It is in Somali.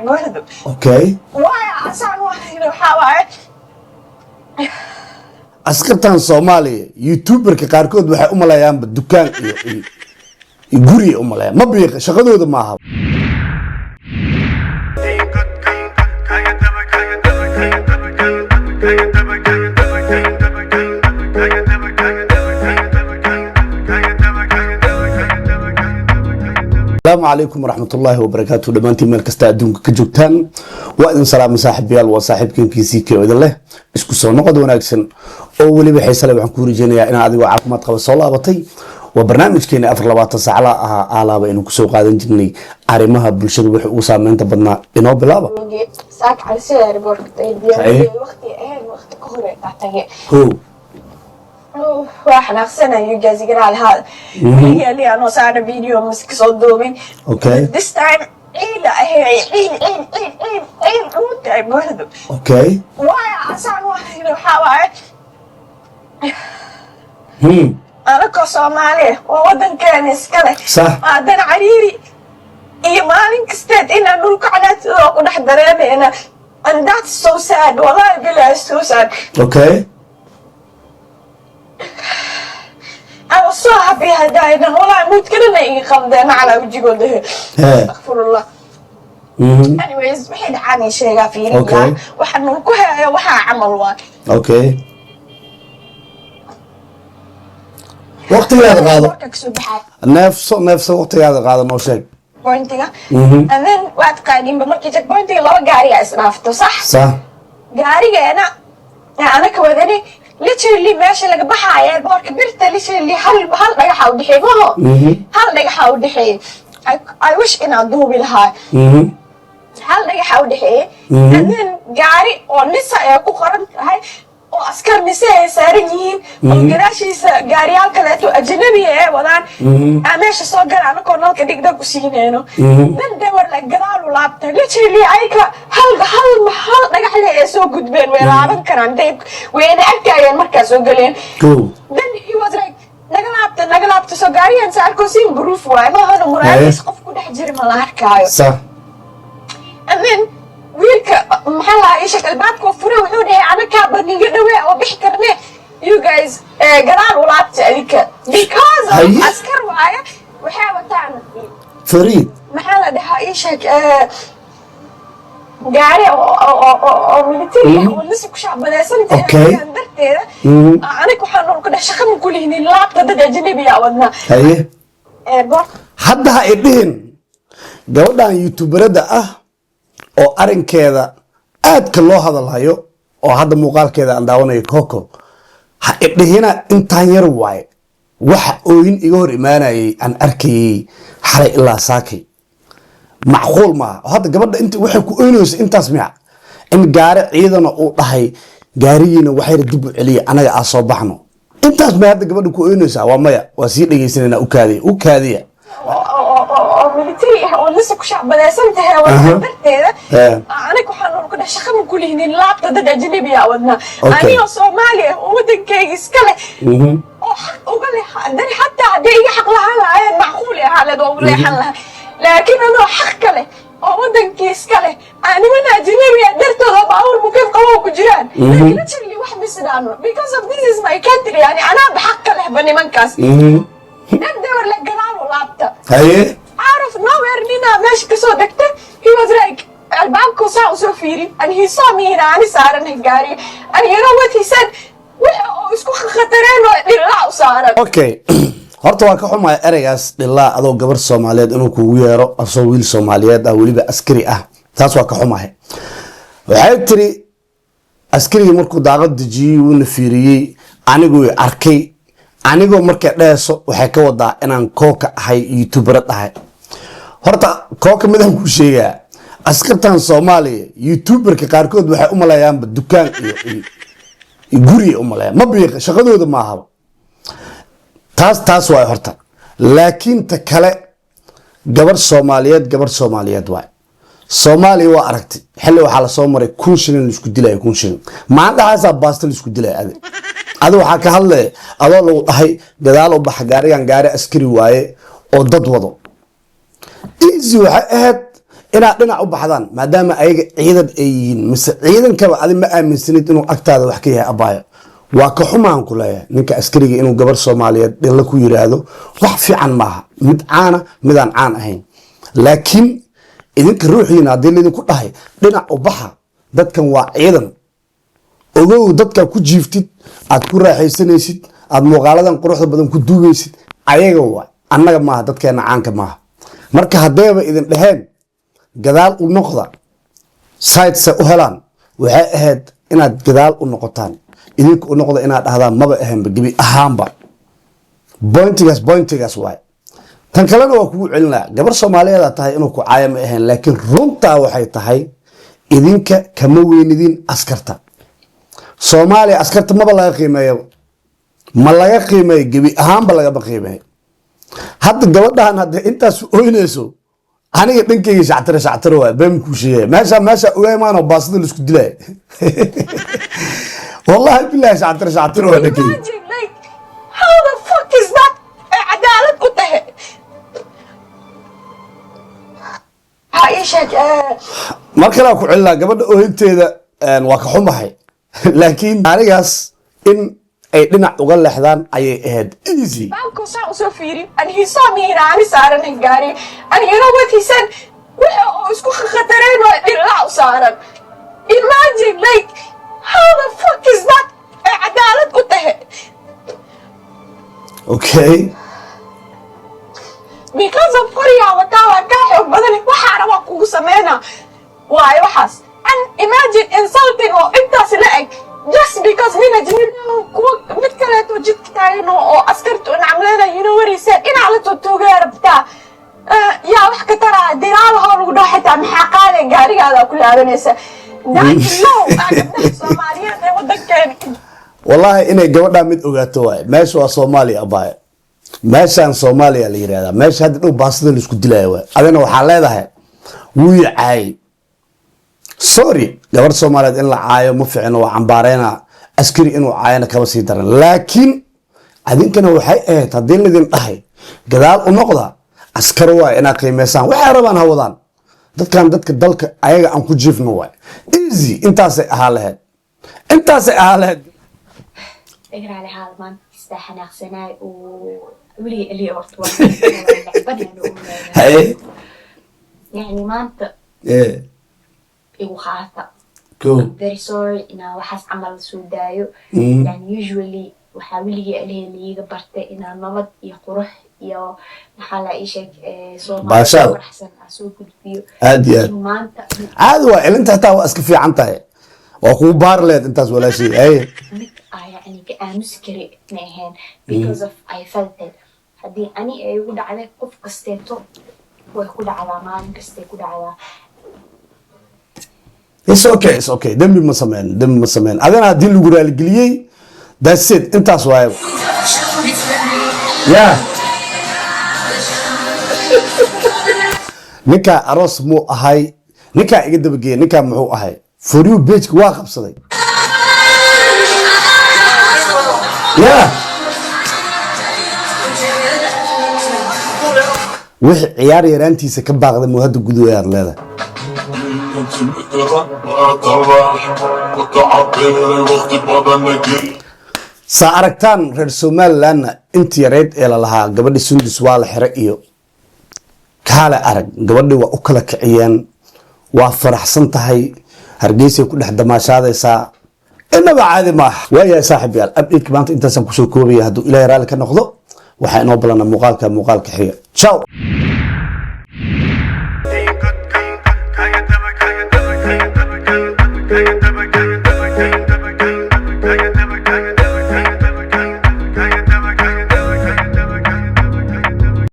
buuxdo. Okay. Waayo asaan waxaa waaye askartan Soomaaliya YouTuberka qaarkood waxay u maleeyaan dukaan iyo guri u maleeyaan ma biiq shaqadooda ma aha. السلام عليكم ورحمة الله وبركاته. دمانتي مال كستا أدونك كجوتان وإذن سلام صاحب يال وصاحب كين كيسيكي وإذن له اسكو سو نقد وناكسن أولي بحي سلام عن كوري جينيا إنا عدي وعاكمات قبل صلاة بطي وبرنامج كينا أفر لباتا سعلا آلابا إنو كسو قادن جني عرمها بلشد وحقوصا من تبدنا إنو بلابا ساك على سير ريبورك صحيح وقتي وقت كهوري تعتقي هو واحد أغسنا يجازي قرال هذا هي اللي أنا صار فيديو مسك صوت دومين اوكي this time عيلة هي عيل متعب برضو اوكي وايا أسان واحد وحاوي أنا كصومالي وودن كان يسكله صح أنا عريري إيه مالين كستد إن نقول قعدت ونحضرنا أنا and that's so sad والله بالله so sad اوكي I was so happy هداينا والله موت كلنا إيه خمدنا على وجهي قلده أغفر الله anyways وحيد عاني شيء في رجلا وحنا نكوها وحا عمل واحد اوكي وقت هذا قاضي نفسه وقت هذا قاضي ما شيء بوينتيغا and then وقت قاعدين بمركي تك بوينتيغا لو قاري اسرافته صح قاري أنا كودني literally ماشي لقى بحايا بارك برتا literally هل دقيقة ودحي ما هو هل دقيقة ودحي I wish إن أدوبي لها هل دقيقة ودحي and then قاري ونسا يكو قرنت هاي وأسكر نساء سارنين وقراشي قاريال كلاتو أجنبية ودان أماشي صغر أنا كورنال كديك دا كسينينو then they were like قرالو لابتا literally أيكا هل دقيقة لها يسو قدبين ويلابن كران ديب وين أكاين مركز وقلين then he was like نقلابتا سو قاريان سألكو سين بروف واي ما هانو مرابيس قفكو دحجري ملاحكايو صح and then ويلك محلها إيشك الباب كوفره وحوده أنا كابر نيجي وبيحكرني you guys قرار ولعبت عليك because أسكر وعايا وحاول تعمل فريد محلها ده إيشك قاري أو ملتي والنسك شعب بلاسن أوكي أنا كحنون كده شخم كل هني لعبت ده أجنبي يا ودنا هاي حدها إبين جودا يوتيوبر ده oo arinkeeda aad ka loo hadalhayo oo hadda muuqaalkeeda aan daawanayo Coco ha idhihina intaan yar waay waxa ooyin iga hor imaanayay aan arkayay xalay ilaa saakay macquul ma hadda gabadha inta waxay ku ooynayso intaas miya in gaari ciidana uu dhahay gaarigiina waxay dib u celiya anaga aan soo baxno intaas ma hadda gabadha ku ooynaysa waa maya waa sii dhageysanayna u kaadiya ملتري والنسك شعب بلاسن تها وبرتيدا أنا كحنون كده شخم كل هني لابتا ده أجنبي يا ودنا أنا صومالي ودن كيس كله وقال لي حتى ده يحق لها لا معقول هذا دور حلها لكن أنا حق كله ودن كيس كله أنا من أجنبي درت هذا بعور مكيف قوة كجيران لكن ليش واحد مسدانه because of this is my country يعني أنا بحق كله بني منكاس ندور لك جنال ولابتا هاي عارف nowhere نينا ماشي كسو دكتور he was like الباب كوسا وسوفيري and he saw me هنا أنا سارن هجاري and you know what he said isku khatareen dhilaa u saaran okay horta waa ka xumaay ereygaas dhilaa adoo gabar Soomaaliyeed inuu kugu yeero asoo wiil Soomaaliyeed ah waliba askari ah taas waa ka xumaay waxay tiri askariga markuu daaqad dajiyay uu nafiiriyay anigu arkay anigoo markay dheeso waxay ka wadaa inaan Coco ahay YouTuber ahay horta Coco midaan ku sheegaa askartan Soomaaliya YouTuberka qaarkood waxay u maleeyaan dukaan iyo guri u maleeyaan ma biiq shaqadooda ma aha taas waa horta laakiin ta kale gabar Soomaaliyeed waay Soomaaliya waa aragtay xilli waxa la soo maray 1,000 shilin isku dilay 1,000 shilin maanta baastal isku dilay adu waxa ka hadlay adoo lagu dhahay gadaal u bax gaarigan gaari askari waaye oo dad wado easy waxa ahayd inaad dhinac u baxdaan maadaama ayaga ciidan ay yihiin mise ciidankaba adi ma aaminsanid inuu agtaada wax ka yahay abaayo waa ka xumaan ku leeyahay ninka askariga inuu gabar Soomaaliyeed dhilla ku yiraahdo wax fiican maaha mid caana midaan caan ahayn laakiin idinka ruuxiina hadii idinku dhahay dhinac u baxa dadkan waa ciidan ogow dadka ku jiiftid aad ku raaxaysanaysid aad muuqaaladan quruxda badan ku duugaysid ayaga waa annaga maaha dadkeena caanka maaha marka hadeeba idin dhaheen gadaal u noqda sites u helaan waxay ahayd inaad gadaal u noqotaan idinku u noqda inaad dhahdaan maba ahaanba gibi ahaanba pointigaas waay tan kalena waa kugu celinaa gabar Soomaaliyeed tahay inuu ku caayam ahayn laakiin runta waxay tahay idinka kama weynidin askarta Soomaaliya askarta maba laga qiimeeyo ma laga qiimeeyo gibi ahaanba laga qiimeeyo hadda gabadhan hadda intaas ooynayso aniga dhankeyga shactiro waa been ku sheegay meesha ogeeymaano baasada la isku dilay wallahi billahi shactiro waa dhankeyga how the fuck is that cadaalad ku tahay Aisha markala ku cilaa gabadha oohinteeda waa ka xumahay laakiin anigaas in ay dhinac uga leexdaan ayay ahayd easy banko saa soo fiiri and he saw me in ani saaran gaari and you know what he said wuxuu isku khatareen oo dhinac u saaran imagine like how the fuck is that cadaalad ku tahay okay because of Korea watawa ka xog badan waxa raba kugu sameeyna waay waxaas and imagine insulting or intaas la eg just because nina jiro kuwa mid kale to jidka taagno oo askartu nacmleena you know what he said in ala tuuga rabta ya wax ka tara diraalaha lagu dhaxay maxaa qaaday gaarigaada ku laabanaysa no Soomaaliyeed ee wadankeena wallahi inay gabadha mid ogaato waay meesha waa Soomaaliya abaa meeshan Soomaaliya la yiraahdaa meesha hadda dhow baasada la isku dilaayo waay adana waxa leedahay wuu yaay sorry gabar Soomaaliyeed in la caayo ma fiicno waa cambaareyna askari inuu caayana kaba sii daran laakiin adinkana waxay ahayd hadii la idin dhahay gadaal u noqda askar waa ina qiimeysaan waxa rabaan hawadaan dadka dalka ayaga aan ku jiifno waay easy intaas ay ahaaleed اقرا على هذا ما استحنا خسناي ولي اللي أرتوى يعني ما أنت ايه وخاطة cool very sorry إنه وحس عمل سودايو يعني usually وحاولي عليه اللي يقبرته إنه نبض يقرح يا محل شيء باشا أحسن أسوق الفيو عادي ما أنت عادي وإلا أنت حتى أسك في عنتها وأخو بارلت أنت ولا شيء أي يعني كأمسكري نهين because of I felt it هدي أني يقول على قف قستيتو ويقول على ما قستي يقول على it's okay دم مسمين أنا هدي اللي يقول لي that's it أنت أسوأ يا نكا أروس مو أهاي نكا يقد بقي نكا محو أهاي for you bitch واقف صدق يا وح عيار يرانتي سكباق ذا مهد قدو يار لذا سأركتان رير سومال لان انت يريد إلى لها قبل سندس والحرقيو كالا أرق قبل وأكلا كعيان وفرح سنتهي هرقيسي كل حد ما شاذي سا إنما عادي ما ويا صاحبي الأبديت كمان أنت سنكسو كوريا هدو إلى رالك النقضو وحين نوبلنا مقالك حية تشاو